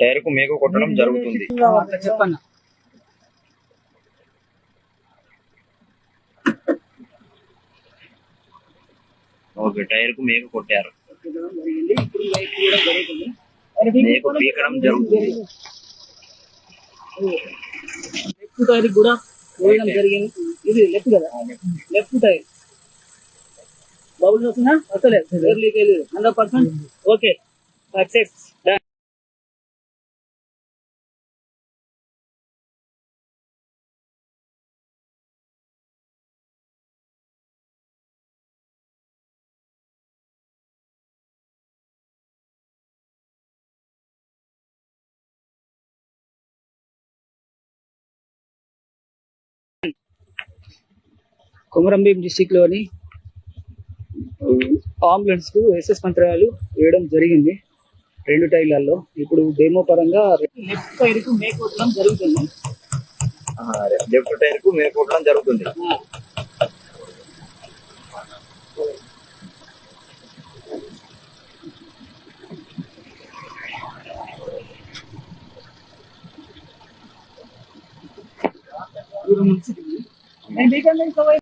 Tyre కు మేకు కొట్టడం జరుగుతుంది. చెప్పన్నా. ఓకే, టైర్ కు మేకు కొట్టారు. మేకు పీకడం జరుగుతుంది. లెఫ్ట్ టైర్ కూడా వేయడం జరిగింది. ఇది లెఫ్ట్ కదా, లెఫ్ట్ టైర్ బబుల్స్ వస్తున్నా వస్తలేదు, 100%. Okay, success. కొమరంభీం డిస్టిక్ లోని అంబులెన్స్ కు ఎస్ఎస్ మంత్రాలు వేయడం జరిగింది 2 టైర్లలో. ఇప్పుడు డెమో పరంగా లెఫ్ట్ టైర్ కు మేక్ కొట్టడం జరుగుతుంది. లెఫ్ట్ టైర్ కు మేకు కొట్టడం జరుగుతుంది. దూరం నుంచి